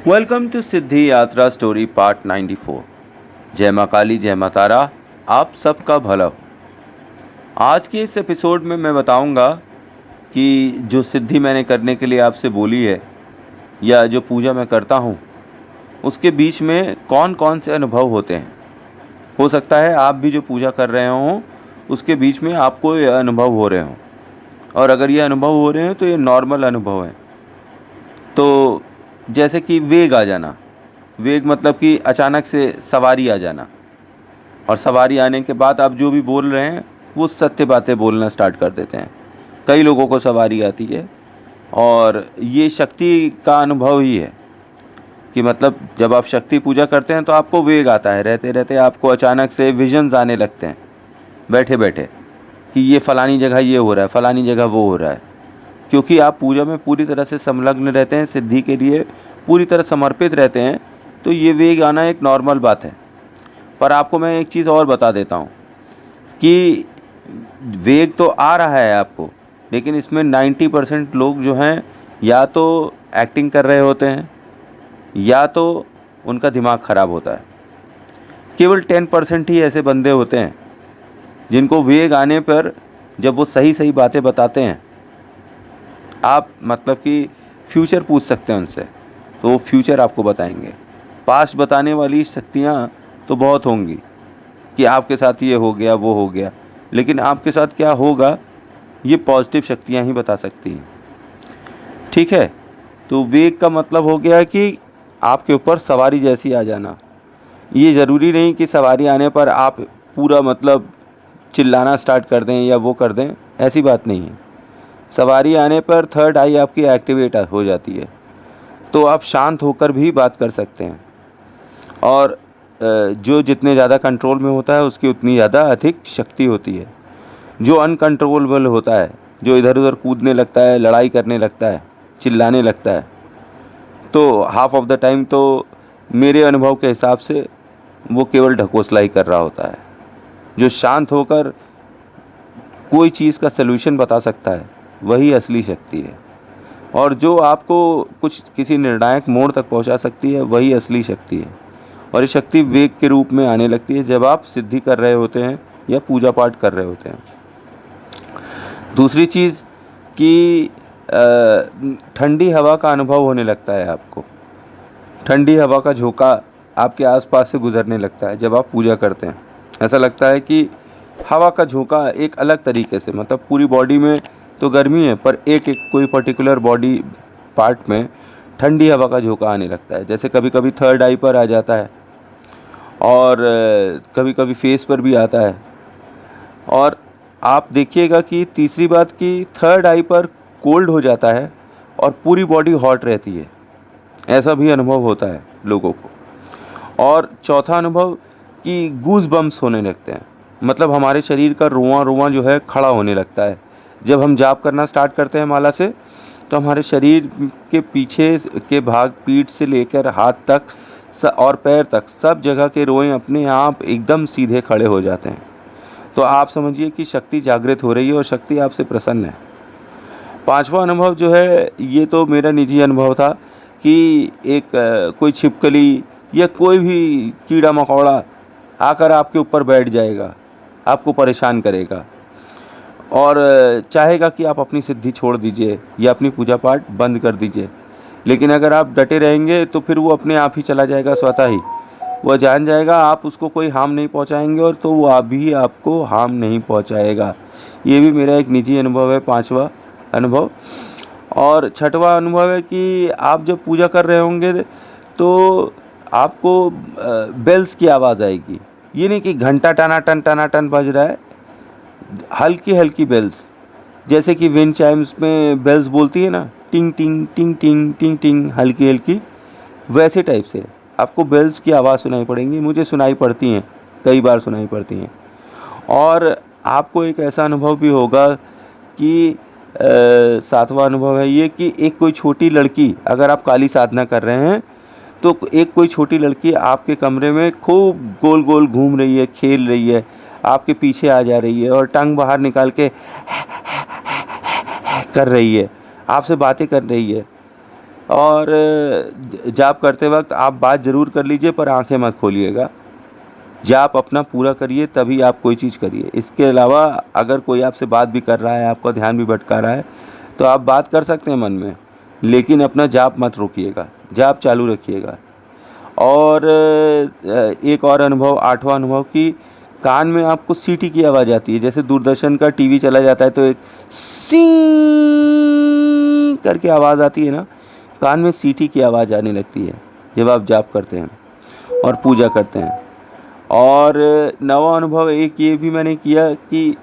Welcome to सिद्धि यात्रा story part 94। जय माँ काली, जय माँ तारा, आप सबका भला हो। आज के इस एपिसोड में मैं बताऊंगा कि जो सिद्धि मैंने करने के लिए आपसे बोली है या जो पूजा मैं करता हूँ उसके बीच में कौन कौन से अनुभव होते हैं। हो सकता है आप भी जो पूजा कर रहे हों उसके बीच में आपको ये अनुभव हो रहे हों, और अगर ये अनुभव हो रहे हैं तो ये नॉर्मल अनुभव है। तो जैसे कि वेग आ जाना, वेग मतलब कि अचानक से सवारी आ जाना, और सवारी आने के बाद आप जो भी बोल रहे हैं वो सत्य बातें बोलना स्टार्ट कर देते हैं। कई लोगों को सवारी आती है और ये शक्ति का अनुभव ही है कि मतलब जब आप शक्ति पूजा करते हैं तो आपको वेग आता है, रहते रहते आपको अचानक से विजन्स आने लगते हैं बैठे बैठे कि ये फ़लानी जगह ये हो रहा है, फ़लानी जगह वो हो रहा है। क्योंकि आप पूजा में पूरी तरह से संलग्न रहते हैं, सिद्धि के लिए पूरी तरह समर्पित रहते हैं, तो ये वेग आना एक नॉर्मल बात है। पर आपको मैं एक चीज़ और बता देता हूँ कि वेग तो आ रहा है आपको, लेकिन इसमें 90% लोग जो हैं या तो एक्टिंग कर रहे होते हैं या तो उनका दिमाग ख़राब होता है। केवल 10% ही ऐसे बंदे होते हैं जिनको वेग आने पर जब वो सही सही बातें बताते हैं, आप मतलब कि फ्यूचर पूछ सकते हैं उनसे तो वो फ्यूचर आपको बताएंगे। पास्ट बताने वाली शक्तियाँ तो बहुत होंगी कि आपके साथ ये हो गया वो हो गया, लेकिन आपके साथ क्या होगा ये पॉजिटिव शक्तियाँ ही बता सकती हैं। ठीक है, तो वेग का मतलब हो गया कि आपके ऊपर सवारी जैसी आ जाना। ये ज़रूरी नहीं कि सवारी आने पर आप पूरा मतलब चिल्लाना स्टार्ट कर दें या वो कर दें, ऐसी बात नहीं है। सवारी आने पर थर्ड आई आपकी एक्टिवेट हो जाती है, तो आप शांत होकर भी बात कर सकते हैं। और जो जितने ज़्यादा कंट्रोल में होता है उसकी उतनी ज़्यादा अधिक शक्ति होती है। जो अनकंट्रोलेबल होता है, जो इधर उधर कूदने लगता है, लड़ाई करने लगता है, चिल्लाने लगता है, तो हाफ ऑफ द टाइम तो मेरे अनुभव के हिसाब से वो केवल ढकोसला ही कर रहा होता है। जो शांत होकर कोई चीज़ का सलूशन बता सकता है वही असली शक्ति है, और जो आपको कुछ किसी निर्णायक मोड़ तक पहुंचा सकती है वही असली शक्ति है। और ये शक्ति वेग के रूप में आने लगती है जब आप सिद्धि कर रहे होते हैं या पूजा पाठ कर रहे होते हैं। दूसरी चीज़ कि ठंडी हवा का अनुभव होने लगता है आपको। ठंडी हवा का झोंका आपके आसपास से गुजरने लगता है जब आप पूजा करते हैं। ऐसा लगता है कि हवा का झोंका एक अलग तरीके से, मतलब पूरी बॉडी में तो गर्मी है पर एक एक कोई पर्टिकुलर बॉडी पार्ट में ठंडी हवा का झोंका आने लगता है। जैसे कभी कभी थर्ड आई पर आ जाता है और कभी कभी फेस पर भी आता है। और आप देखिएगा कि तीसरी बात कि थर्ड आई पर कोल्ड हो जाता है और पूरी बॉडी हॉट रहती है, ऐसा भी अनुभव होता है लोगों को। और चौथा अनुभव कि गूज बम्स होने लगते हैं, मतलब हमारे शरीर का रुआं रुआं जो है खड़ा होने लगता है। जब हम जाप करना स्टार्ट करते हैं माला से, तो हमारे शरीर के पीछे के भाग, पीठ से लेकर हाथ तक और पैर तक सब जगह के रोएं अपने आप एकदम सीधे खड़े हो जाते हैं। तो आप समझिए कि शक्ति जागृत हो रही है और शक्ति आपसे प्रसन्न है। पांचवा अनुभव जो है ये तो मेरा निजी अनुभव था कि एक कोई छिपकली या कोई भी कीड़ा मकोड़ा आकर आपके ऊपर बैठ जाएगा, आपको परेशान करेगा और चाहेगा कि आप अपनी सिद्धि छोड़ दीजिए या अपनी पूजा पाठ बंद कर दीजिए। लेकिन अगर आप डटे रहेंगे तो फिर वो अपने आप ही चला जाएगा, स्वतः ही वह जान जाएगा आप उसको कोई हार्म नहीं पहुंचाएंगे, और तो वो आप भी आपको हार्म नहीं पहुंचाएगा। ये भी मेरा एक निजी अनुभव है, पांचवा अनुभव। और छठवां अनुभव है कि आप जब पूजा कर रहे होंगे तो आपको बेल्स की आवाज़ आएगी। ये नहीं कि घंटा टना टन बज रहा है, हल्की हल्की बेल्स, जैसे कि विंड चाइम्स में बेल्स बोलती है ना, टिंग टिंग टिंग टिंग टिंग टिंग, हल्की हल्की, वैसे टाइप से आपको बेल्स की आवाज़ सुनाई पड़ेंगी। मुझे सुनाई पड़ती हैं, कई बार सुनाई पड़ती हैं। और आपको एक ऐसा अनुभव भी होगा कि सातवां अनुभव है ये कि एक कोई छोटी लड़की, अगर आप काली साधना कर रहे हैं तो एक कोई छोटी लड़की आपके कमरे में खूब गोल गोल घूम रही है, खेल रही है, आपके पीछे आ जा रही है और टंग बाहर निकाल के कर रही है, आपसे बातें कर रही है। और जाप करते वक्त आप बात ज़रूर कर लीजिए, पर आंखें मत खोलिएगा। जाप अपना पूरा करिए, तभी आप कोई चीज़ करिए। इसके अलावा अगर कोई आपसे बात भी कर रहा है, आपका ध्यान भी भटका रहा है, तो आप बात कर सकते हैं मन में, लेकिन अपना जाप मत रोकिएगा, जाप चालू रखिएगा। और एक और अनुभव, 8वां अनुभव, कि कान में आपको सीटी की आवाज़ आती है। जैसे दूरदर्शन का टीवी चला जाता है तो एक सी करके आवाज़ आती है ना, कान में सीटी की आवाज़ आने लगती है जब आप जाप करते हैं और पूजा करते हैं। और नवा अनुभव एक ये भी मैंने किया कि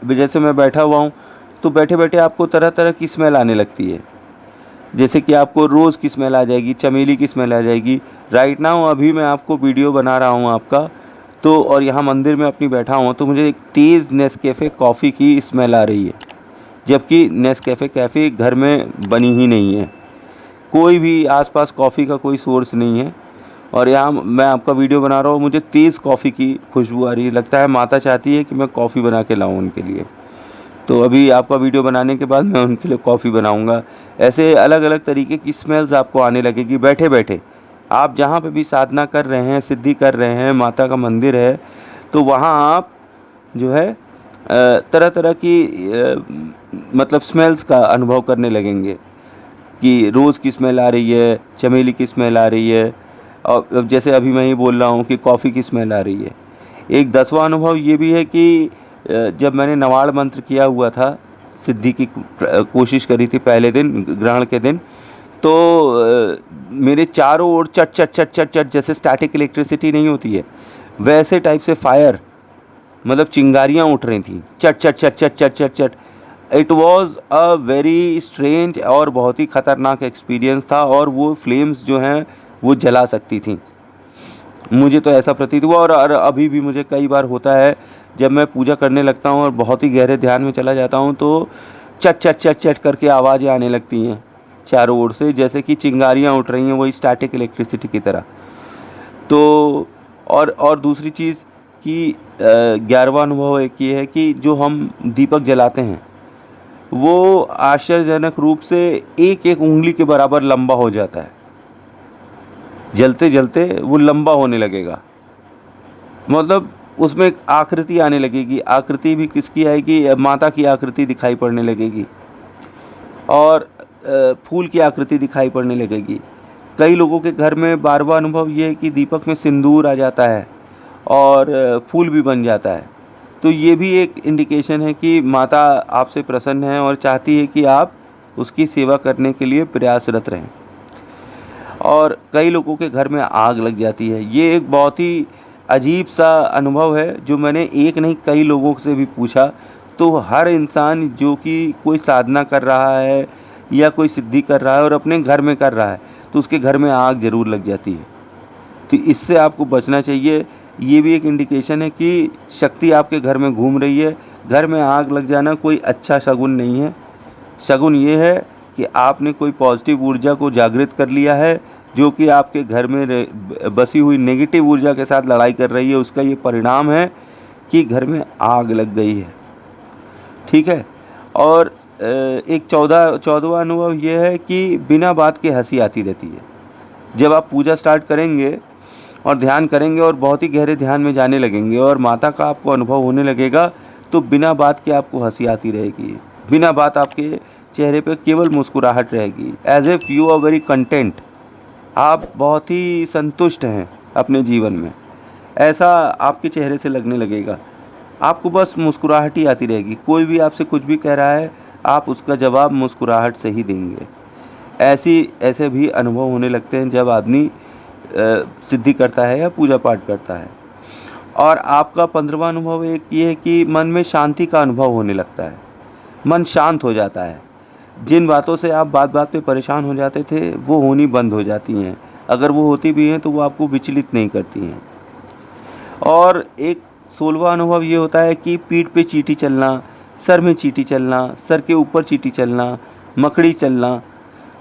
जैसे मैं बैठा हुआ हूँ तो बैठे बैठे आपको तरह तरह की स्मेल आने लगती है। जैसे कि आपको रोज़ की स्मेल आ जाएगी, चमेली की स्मेल आ जाएगी। राइट नाउ अभी मैं आपको वीडियो बना रहा हूँ आपका, तो और यहाँ मंदिर में अपनी बैठा हूँ, तो मुझे एक तेज़ नेस्कैफ़े कॉफ़ी की स्मेल आ रही है, जबकि नेस्कैफ़े कैफ़े घर में बनी ही नहीं है। कोई भी आसपास कॉफ़ी का कोई सोर्स नहीं है, और यहाँ मैं आपका वीडियो बना रहा हूँ, मुझे तेज़ कॉफ़ी की खुशबू आ रही है। लगता है माता चाहती है कि मैं कॉफ़ी बना के लाऊँ उनके लिए। तो अभी आपका वीडियो बनाने के बाद मैं उनके लिए कॉफ़ी बनाऊँगा। ऐसे अलग अलग तरीके की स्मेल्स आपको आने लगेगी बैठे बैठे। आप जहाँ पे भी साधना कर रहे हैं, सिद्धि कर रहे हैं, माता का मंदिर है, तो वहाँ आप जो है तरह तरह की मतलब स्मेल्स का अनुभव करने लगेंगे कि रोज़ की स्मेल आ रही है, चमेली की स्मेल आ रही है, और अब जैसे अभी मैं ही बोल रहा हूँ कि कॉफ़ी की स्मेल आ रही है। एक 10वां अनुभव ये भी है कि जब मैंने नवाड़ मंत्र किया हुआ था, सिद्धि की कोशिश करी थी पहले दिन, ग्रहण के दिन, तो मेरे चारों ओर चट चट चट चट चट, जैसे स्टैटिक इलेक्ट्रिसिटी नहीं होती है, वैसे टाइप से फायर, मतलब चिंगारियाँ उठ रही थी, चट चट चट चट चट चट चट। It was a very strange और बहुत ही ख़तरनाक एक्सपीरियंस था, और वो फ्लेम्स जो हैं वो जला सकती थी। मुझे तो ऐसा प्रतीत हुआ, और अभी भी मुझे कई बार होता है जब मैं पूजा करने लगता हूँ और बहुत ही गहरे ध्यान में चला जाता हूँ, तो चट चट चट चट करके आवाज़ें आने लगती हैं चारों ओर से, जैसे कि चिंगारियाँ उठ रही हैं, वही स्टैटिक इलेक्ट्रिसिटी की तरह। तो और दूसरी चीज़ कि 11वां अनुभव एक ये है कि जो हम दीपक जलाते हैं, वो आश्चर्यजनक रूप से एक एक उँगली के बराबर लंबा हो जाता है। जलते जलते वो लंबा होने लगेगा, मतलब उसमें एक आकृति आने लगेगी। आकृति भी किसकी आएगी? माता की आकृति दिखाई पड़ने लगेगी, और फूल की आकृति दिखाई पड़ने लगेगी। कई लोगों के घर में 12वां अनुभव ये है कि दीपक में सिंदूर आ जाता है और फूल भी बन जाता है। तो ये भी एक इंडिकेशन है कि माता आपसे प्रसन्न है और चाहती है कि आप उसकी सेवा करने के लिए प्रयासरत रहें। और कई लोगों के घर में आग लग जाती है। ये एक बहुत ही अजीब सा अनुभव है, जो मैंने एक नहीं कई लोगों से भी पूछा। तो हर इंसान जो कि कोई साधना कर रहा है या कोई सिद्धि कर रहा है और अपने घर में कर रहा है, तो उसके घर में आग ज़रूर लग जाती है। तो इससे आपको बचना चाहिए। ये भी एक इंडिकेशन है कि शक्ति आपके घर में घूम रही है। घर में आग लग जाना कोई अच्छा शगुन नहीं है। शगुन ये है कि आपने कोई पॉजिटिव ऊर्जा को जागृत कर लिया है, जो कि आपके घर में बसी हुई नेगेटिव ऊर्जा के साथ लड़ाई कर रही है। उसका ये परिणाम है कि घर में आग लग गई है। ठीक है। और एक 14वां अनुभव ये है कि बिना बात के हंसी आती रहती है। जब आप पूजा स्टार्ट करेंगे और ध्यान करेंगे और बहुत ही गहरे ध्यान में जाने लगेंगे और माता का आपको अनुभव होने लगेगा, तो बिना बात के आपको हंसी आती रहेगी। बिना बात आपके चेहरे पे केवल मुस्कुराहट रहेगी। As if you are very content, आप बहुत ही संतुष्ट हैं अपने जीवन में, ऐसा आपके चेहरे से लगने लगेगा। आपको बस मुस्कुराहट ही आती रहेगी। कोई भी आपसे कुछ भी कह रहा है, आप उसका जवाब मुस्कुराहट से ही देंगे। ऐसे भी अनुभव होने लगते हैं जब आदमी सिद्धि करता है या पूजा पाठ करता है। और आपका 15वां अनुभव एक ये है कि मन में शांति का अनुभव होने लगता है। मन शांत हो जाता है। जिन बातों से आप बात बात पे परेशान हो जाते थे, वो होनी बंद हो जाती हैं। अगर वो होती भी हैं तो वो आपको विचलित नहीं करती हैं। और एक 16वां अनुभव ये होता है कि पीठ पे चींटी चलना, सर में चींटी चलना, सर के ऊपर चींटी चलना, मकड़ी चलना,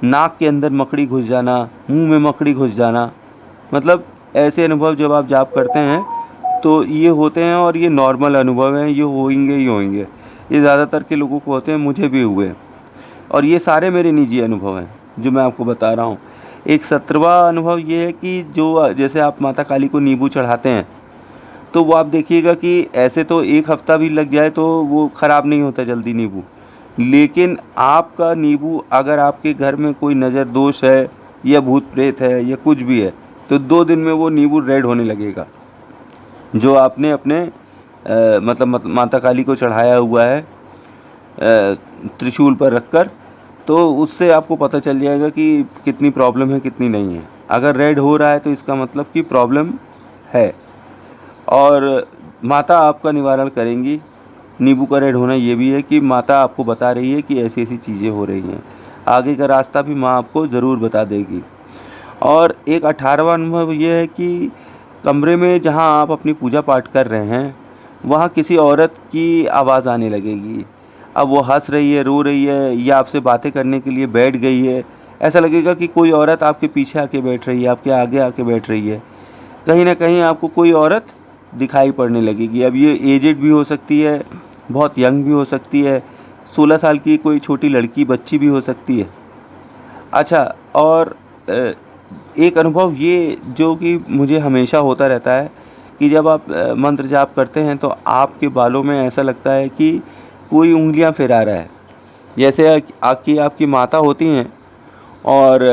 नाक के अंदर मकड़ी घुस जाना, मुंह में मकड़ी घुस जाना। मतलब ऐसे अनुभव जब आप जाप करते हैं तो ये होते हैं, और ये नॉर्मल अनुभव हैं, ये होंगे ही होंगे। ये ज़्यादातर के लोगों को होते हैं, मुझे भी हुए, और ये सारे मेरे निजी अनुभव हैं। जो मैं आपको बता रहा हूँ। एक 17वां अनुभव ये है कि जो जैसे आप माता काली को नींबू चढ़ाते हैं, तो वो आप देखिएगा कि ऐसे तो 1 हफ़्ता भी लग जाए तो वो ख़राब नहीं होता जल्दी नींबू। लेकिन आपका नींबू अगर आपके घर में कोई नज़र दोष है या भूत प्रेत है या कुछ भी है, तो 2 दिन में वो नींबू रेड होने लगेगा। जो आपने अपने मतलब माता काली को चढ़ाया हुआ है त्रिशूल पर रखकर, तो उससे आपको पता चल जाएगा कि कितनी प्रॉब्लम है कितनी नहीं है। अगर रेड हो रहा है तो इसका मतलब कि प्रॉब्लम है, और माता आपका निवारण करेंगी। नींबू का रेड होना ये भी है कि माता आपको बता रही है कि ऐसी ऐसी चीज़ें हो रही हैं। आगे का रास्ता भी माँ आपको ज़रूर बता देगी। और एक 18वां अनुभव ये है कि कमरे में जहाँ आप अपनी पूजा पाठ कर रहे हैं, वहाँ किसी औरत की आवाज़ आने लगेगी। अब वो हंस रही है, रो रही है, या आपसे बातें करने के लिए बैठ गई है। ऐसा लगेगा कि कोई औरत आपके पीछे आके बैठ रही है, आपके आगे आके बैठ रही है। कहीं ना कहीं आपको कोई औरत दिखाई पड़ने लगेगी। अब ये एजेड भी हो सकती है, बहुत यंग भी हो सकती है, 16 साल की कोई छोटी लड़की बच्ची भी हो सकती है। अच्छा, और एक अनुभव ये जो कि मुझे हमेशा होता रहता है कि जब आप मंत्र जाप करते हैं तो आपके बालों में ऐसा लगता है कि कोई उंगलियां फिरा रहा है। जैसे आपकी माता होती हैं और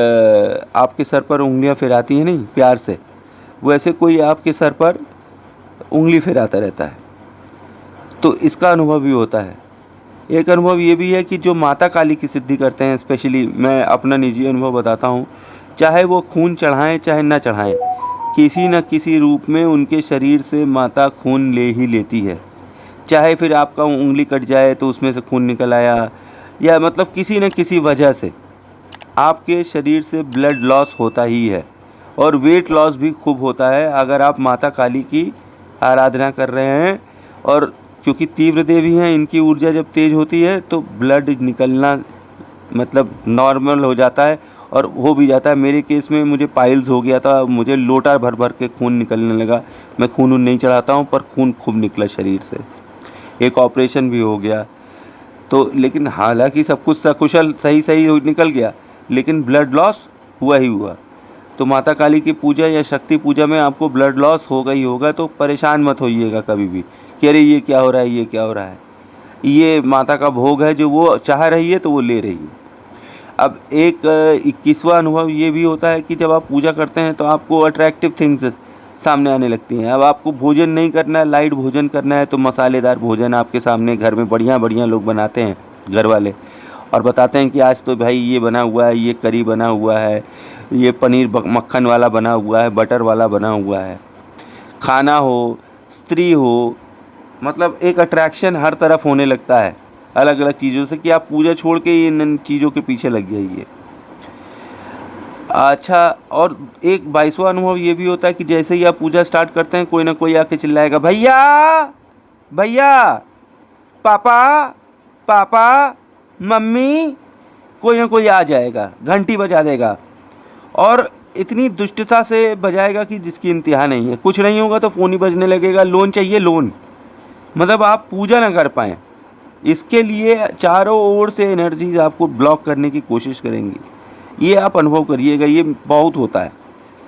आपके सर पर उंगलियां फिराती हैं, नहीं प्यार से, वैसे कोई आपके सर पर उंगली फिराता रहता है। तो इसका अनुभव भी होता है। एक अनुभव ये भी है कि जो माता काली की सिद्धि करते हैं, स्पेशली मैं अपना निजी अनुभव बताता हूँ, चाहे वो खून चढ़ाएं चाहे ना चढ़ाएं, किसी न किसी रूप में उनके शरीर से माता खून ले ही लेती है। चाहे फिर आपका उंगली कट जाए तो उसमें से खून निकल आया, या मतलब किसी न किसी वजह से आपके शरीर से ब्लड लॉस होता ही है। और वेट लॉस भी खूब होता है अगर आप माता काली की आराधना कर रहे हैं। और क्योंकि तीव्र देवी हैं, इनकी ऊर्जा जब तेज़ होती है तो ब्लड निकलना मतलब नॉर्मल हो जाता है, और हो भी जाता है। मेरे केस में मुझे पाइल्स हो गया था, मुझे लोटा भर भर के खून निकलने लगा। मैं खून नहीं चढ़ाता हूँ, पर खून खूब निकला शरीर से। एक ऑपरेशन भी हो गया। तो लेकिन हालांकि सब कुछ सकुशल सही सही निकल गया, लेकिन ब्लड लॉस हुआ ही हुआ। तो माता काली की पूजा या शक्ति पूजा में आपको ब्लड लॉस होगा ही होगा, तो परेशान मत होइएगा कभी भी कि अरे ये क्या हो रहा है, ये क्या हो रहा है। ये माता का भोग है, जो वो चाह रही है तो वो ले रही है। अब एक 21वां अनुभव ये भी होता है कि जब आप पूजा करते हैं तो आपको अट्रैक्टिव थिंग्स सामने आने लगती हैं। अब आपको भोजन नहीं करना है, लाइट भोजन करना है, तो मसालेदार भोजन आपके सामने घर में बढ़िया बढ़िया लोग बनाते हैं, घर वाले, और बताते हैं कि आज तो भाई ये बना हुआ है, ये करी बना हुआ है, ये पनीर मक्खन वाला बना हुआ है, बटर वाला बना हुआ है। खाना हो, स्त्री हो, मतलब एक अट्रैक्शन हर तरफ होने लगता है अलग अलग चीज़ों से, कि आप पूजा छोड़ के इन चीज़ों के पीछे लग जाइए। अच्छा, और एक 22वां अनुभव ये भी होता है कि जैसे ही आप पूजा स्टार्ट करते हैं, कोई ना कोई आके चिल्लाएगा, भैया भैया, पापा पापा, मम्मी। कोई ना कोई आ जाएगा, घंटी बजा देगा, और इतनी दुष्टता से बजाएगा कि जिसकी इंतहा नहीं है। कुछ नहीं होगा तो फ़ोन ही बजने लगेगा, लोन चाहिए लोन। मतलब आप पूजा ना कर पाएँ, इसके लिए चारों ओर से एनर्जीज आपको ब्लॉक करने की कोशिश करेंगी। ये आप अनुभव करिएगा, ये बहुत होता है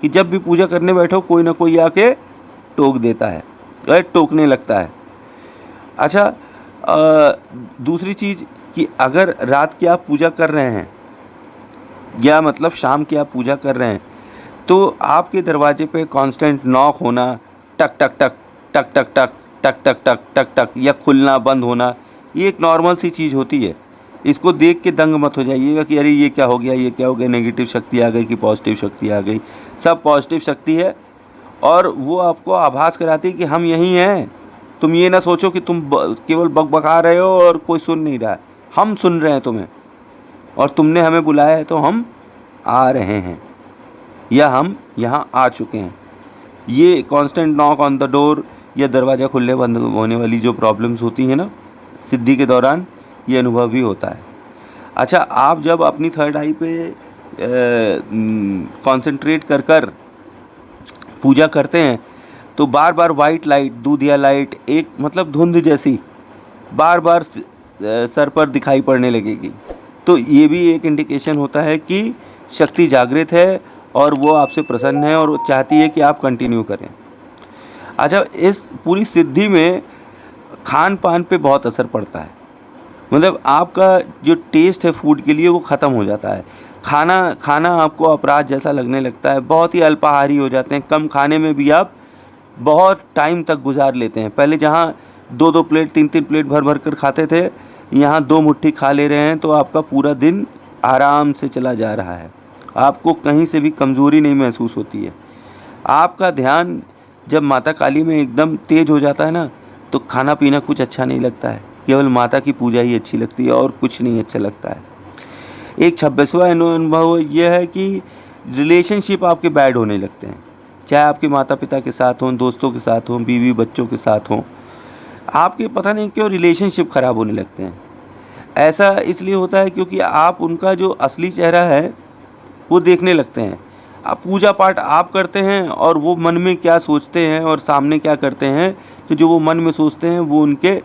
कि जब भी पूजा करने बैठो कोई ना कोई आके टोक देता है, टोकने लगता है। अच्छा, दूसरी चीज़ कि अगर रात की आप पूजा कर रहे हैं, या मतलब शाम की आप पूजा कर रहे हैं, तो आपके दरवाजे पे कांस्टेंट नॉक होना, टक टक टक टक टक टक टक टक टक टक टक, या खुलना बंद होना, ये एक नॉर्मल सी चीज़ होती है। इसको देख के दंग मत हो जाइएगा कि अरे ये क्या हो गया, ये क्या हो गया, नेगेटिव शक्ति आ गई कि पॉजिटिव शक्ति आ गई। सब पॉजिटिव शक्ति है, और वो आपको आभास कराती है कि हम यहीं हैं। तुम ये ना सोचो कि तुम केवल बकबका रहे हो और कोई सुन नहीं रहा है। हम सुन रहे हैं तुम्हें, और तुमने हमें बुलाया है तो हम आ रहे हैं, या हम यहाँ आ चुके हैं। ये constant knock on the door या दरवाज़ा खुलने बंद होने वाली जो प्रॉब्लम्स होती हैं ना सिद्धि के दौरान, ये अनुभव भी होता है। अच्छा, आप जब अपनी थर्ड आई पे कंसंट्रेट कर कर पूजा करते हैं, तो बार बार वाइट लाइट, दूधिया लाइट, एक मतलब धुंध जैसी बार बार सर पर दिखाई पड़ने लगेगी। तो ये भी एक इंडिकेशन होता है कि शक्ति जागृत है और वो आपसे प्रसन्न है और वो चाहती है कि आप कंटिन्यू करें। अच्छा, इस पूरी सिद्धि में खान पान पे बहुत असर पड़ता है। मतलब आपका जो टेस्ट है फूड के लिए वो ख़त्म हो जाता है। खाना आपको अपराध जैसा लगने लगता है, बहुत ही अल्पाहारी हो जाते हैं। कम खाने में भी आप बहुत टाइम तक गुजार लेते हैं। पहले जहाँ 2-2 प्लेट 3-3 प्लेट भर भर कर खाते थे, यहाँ 2 मुट्ठी खा ले रहे हैं तो आपका पूरा दिन आराम से चला जा रहा है। आपको कहीं से भी कमज़ोरी नहीं महसूस होती है। आपका ध्यान जब माता काली में एकदम तेज हो जाता है ना, तो खाना पीना कुछ अच्छा नहीं लगता है, केवल माता की पूजा ही अच्छी लगती है और कुछ नहीं अच्छा लगता है। एक 26वां अनुभव यह है कि रिलेशनशिप आपके बैड होने लगते हैं, चाहे आपके माता पिता के साथ हों, दोस्तों के साथ हों, बीवी बच्चों के साथ हों, आपके पता नहीं क्यों रिलेशनशिप ख़राब होने लगते हैं। ऐसा इसलिए होता है क्योंकि आप उनका जो असली चेहरा है वो देखने लगते हैं। आप पूजा पाठ आप करते हैं और वो मन में क्या सोचते हैं और सामने क्या करते हैं, तो जो वो मन में सोचते हैं वो उनके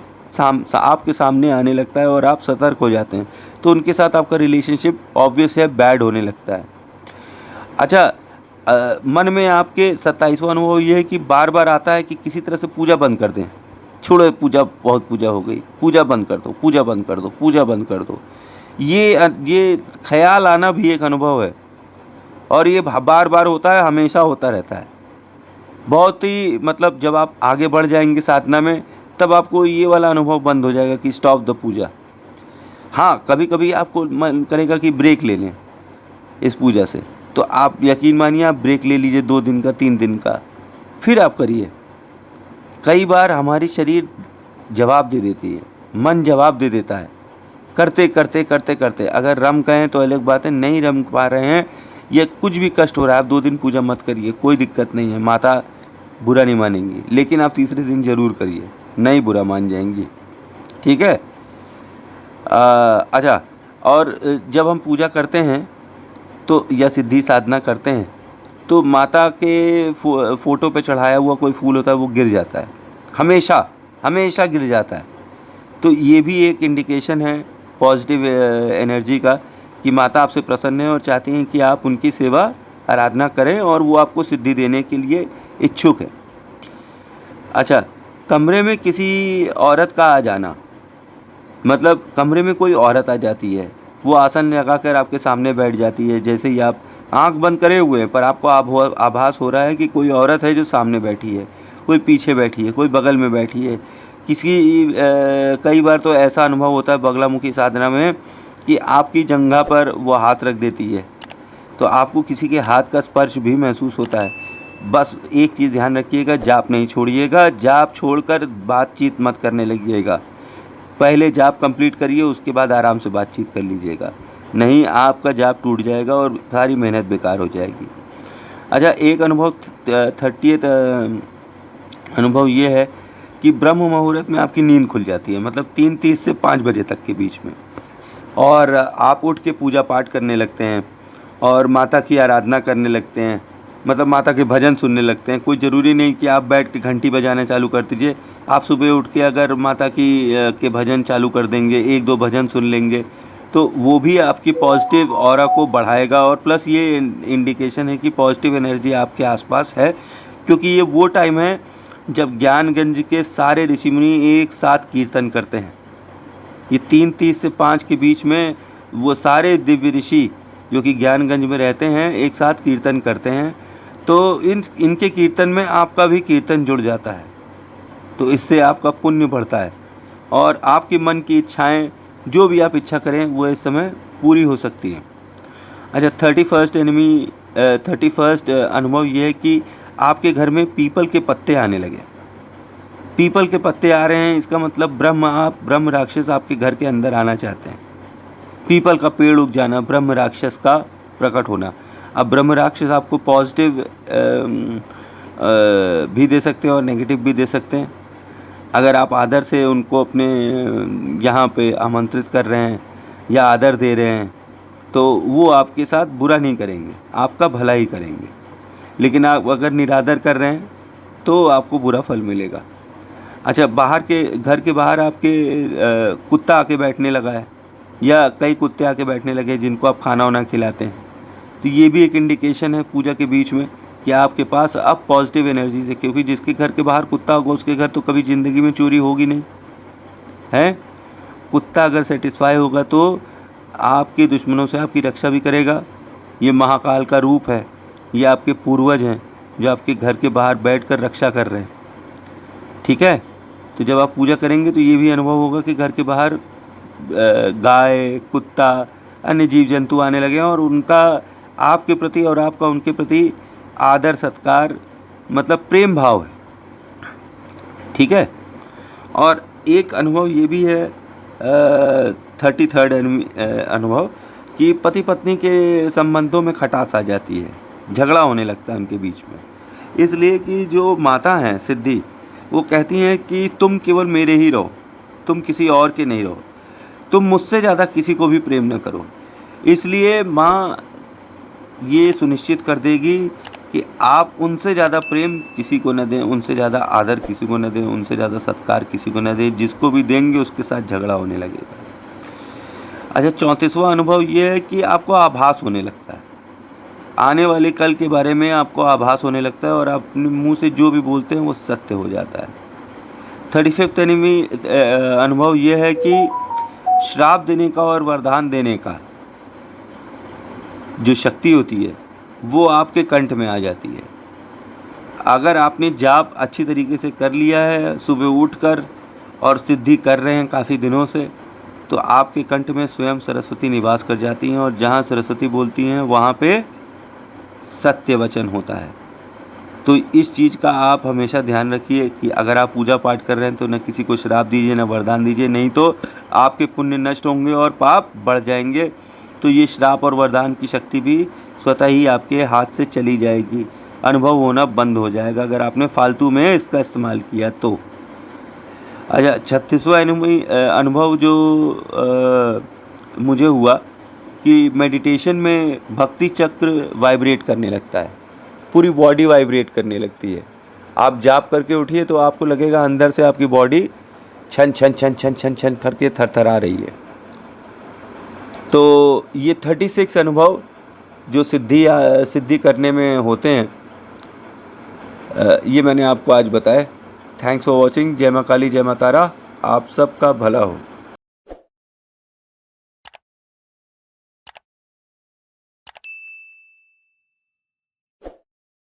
आपके सामने आने लगता है और आप सतर्क हो जाते हैं। तो उनके साथ आपका रिलेशनशिप ऑब्वियस है बैड होने लगता है। अच्छा, मन में आपके 27वां अनुभव ये है कि बार बार आता है कि किसी तरह से पूजा बंद कर दें। छोड़ो पूजा, बहुत पूजा हो गई, पूजा बंद कर दो, पूजा बंद कर दो, पूजा बंद कर दो। ये ख्याल आना भी एक अनुभव है और ये बार बार होता है, हमेशा होता रहता है। बहुत ही मतलब जब आप आगे बढ़ जाएंगे साधना में, तब आपको ये वाला अनुभव बंद हो जाएगा कि स्टॉप द पूजा। हाँ, कभी कभी आपको मन करेगा कि ब्रेक ले लें इस पूजा से, तो आप यकीन मानिए आप ब्रेक ले लीजिए 2 दिन का, 3 दिन का, फिर आप करिए। कई बार हमारी शरीर जवाब दे देती है, मन जवाब दे देता है, करते करते करते करते। अगर रम कहें तो अलग बात है, नहीं रम पा रहे हैं या कुछ भी कष्ट हो रहा है, आप 2 दिन पूजा मत करिए, कोई दिक्कत नहीं है, माता बुरा नहीं मानेंगी। लेकिन आप तीसरे दिन ज़रूर करिए, नहीं बुरा मान जाएंगी, ठीक है। अच्छा, और जब हम पूजा करते हैं तो या सिद्धि साधना करते हैं तो माता के फ़ोटो पे चढ़ाया हुआ कोई फूल होता है वो गिर जाता है, हमेशा हमेशा गिर जाता है। तो ये भी एक इंडिकेशन है पॉजिटिव एनर्जी का कि माता आपसे प्रसन्न है और चाहती हैं कि आप उनकी सेवा आराधना करें और वो आपको सिद्धि देने के लिए इच्छुक है। अच्छा, कमरे में किसी औरत का आ जाना, मतलब कमरे में कोई औरत आ जाती है, वो आसन लगाकर आपके सामने बैठ जाती है। जैसे ही आप आंख बंद करे हुए हैं पर आपको आभास हो रहा है कि कोई औरत है जो सामने बैठी है, कोई पीछे बैठी है, कोई बगल में बैठी है। कई बार तो ऐसा अनुभव होता है बगलामुखी साधना में कि आपकी जंघा पर वो हाथ रख देती है, तो आपको किसी के हाथ का स्पर्श भी महसूस होता है। बस एक चीज़ ध्यान रखिएगा, जाप नहीं छोड़िएगा, जाप छोड़कर बातचीत मत करने लगिएगा। पहले जाप कंप्लीट करिए, उसके बाद आराम से बातचीत कर लीजिएगा, नहीं आपका जाप टूट जाएगा और सारी मेहनत बेकार हो जाएगी। अच्छा, एक अनुभव 30th अनुभव ये है कि ब्रह्म मुहूर्त में आपकी नींद खुल जाती है, मतलब 3:30 से 5 बजे तक के बीच में, और आप उठ के पूजा पाठ करने लगते हैं और माता की आराधना करने लगते हैं, मतलब माता के भजन सुनने लगते हैं। कोई ज़रूरी नहीं कि आप बैठ के घंटी बजाना चालू कर दीजिए, आप सुबह उठ के अगर माता के भजन चालू कर देंगे, 1-2 भजन सुन लेंगे, तो वो भी आपकी पॉजिटिव ऑरा को बढ़ाएगा। और प्लस ये इंडिकेशन है कि पॉजिटिव एनर्जी आपके आसपास है, क्योंकि ये वो टाइम है जब ज्ञानगंज के सारे ऋषि मुनि एक साथ कीर्तन करते हैं। ये 3:30 से 5 के बीच में वो सारे दिव्य ऋषि जो कि ज्ञानगंज में रहते हैं एक साथ कीर्तन करते हैं, तो इनके कीर्तन में आपका भी कीर्तन जुड़ जाता है, तो इससे आपका पुण्य बढ़ता है और आपके मन की इच्छाएं, जो भी आप इच्छा करें वो इस समय पूरी हो सकती हैं। अच्छा, 31st अनुभव ये है कि आपके घर में पीपल के पत्ते आने लगे। पीपल के पत्ते आ रहे हैं, इसका मतलब ब्रह्म राक्षस आपके घर के अंदर आना चाहते हैं। पीपल का पेड़ उग जाना, ब्रह्म राक्षस का प्रकट होना। अब ब्रह्म राक्षस आपको पॉजिटिव भी दे सकते हैं और नेगेटिव भी दे सकते हैं। अगर आप आदर से उनको अपने यहाँ पे आमंत्रित कर रहे हैं या आदर दे रहे हैं, तो वो आपके साथ बुरा नहीं करेंगे, आपका भला ही करेंगे। लेकिन आप अगर निरादर कर रहे हैं तो आपको बुरा फल मिलेगा। अच्छा, घर के बाहर आपके कुत्ता आके बैठने लगा है, या कई कुत्ते आके बैठने लगे जिनको आप खाना वाना खिलाते हैं, तो ये भी एक इंडिकेशन है पूजा के बीच में कि आपके पास अब पॉजिटिव एनर्जी है, क्योंकि जिसके घर के बाहर कुत्ता होगा उसके घर तो कभी ज़िंदगी में चोरी होगी नहीं है। कुत्ता अगर सेटिस्फाई होगा तो आपके दुश्मनों से आपकी रक्षा भी करेगा। ये महाकाल का रूप है, ये आपके पूर्वज हैं जो आपके घर के बाहर बैठकर रक्षा कर रहे हैं, ठीक है। तो जब आप पूजा करेंगे तो ये भी अनुभव होगा कि घर के बाहर गाय, कुत्ता, अन्य जीव जंतु आने लगे हैं और उनका आपके प्रति और आपका उनके प्रति आदर सत्कार, मतलब प्रेम भाव है, ठीक है। और एक अनुभव ये भी है 33rd अनुभव कि पति पत्नी के संबंधों में खटास आ जाती है, झगड़ा होने लगता है उनके बीच में, इसलिए कि जो माता हैं सिद्धि, वो कहती हैं कि तुम केवल मेरे ही रहो, तुम किसी और के नहीं रहो, तुम मुझसे ज़्यादा किसी को भी प्रेम न करो। इसलिए माँ ये सुनिश्चित कर देगी कि आप उनसे ज़्यादा प्रेम किसी को न दें, उनसे ज़्यादा आदर किसी को न दें, उनसे ज़्यादा सत्कार किसी को न दें, जिसको भी देंगे उसके साथ झगड़ा होने लगेगा। अच्छा, 34वां अनुभव ये है कि आपको आभास होने लगता है, आने वाले कल के बारे में आपको आभास होने लगता है और आप अपने मुंह से जो भी बोलते हैं वो सत्य हो जाता है। 35वां अनुभव ये है कि श्राप देने का और वरदान देने का जो शक्ति होती है वो आपके कंठ में आ जाती है। अगर आपने जाप अच्छी तरीके से कर लिया है सुबह उठकर और सिद्धि कर रहे हैं काफ़ी दिनों से, तो आपके कंठ में स्वयं सरस्वती निवास कर जाती हैं और जहाँ सरस्वती बोलती हैं वहाँ पे सत्य वचन होता है। तो इस चीज़ का आप हमेशा ध्यान रखिए कि अगर आप पूजा पाठ कर रहे हैं तो न किसी को श्राप दीजिए न वरदान दीजिए, नहीं तो आपके पुण्य नष्ट होंगे और पाप बढ़ जाएंगे। तो ये श्राप और वरदान की शक्ति भी स्वतः ही आपके हाथ से चली जाएगी, अनुभव होना बंद हो जाएगा अगर आपने फालतू में इसका इस्तेमाल किया तो। अच्छा, 36वां अनुभव जो मुझे हुआ कि मेडिटेशन में भक्ति चक्र वाइब्रेट करने लगता है, पूरी बॉडी वाइब्रेट करने लगती है। आप जाप करके उठिए तो आपको लगेगा अंदर से आपकी बॉडी छन छन छन छन छन छन करके थरथरा रही है। तो ये 36 अनुभव जो सिद्धि करने में होते हैं, ये मैंने आपको आज बताया। Thanks for watching. जय माँ काली, जय माँ तारा। आप सबका भला हो।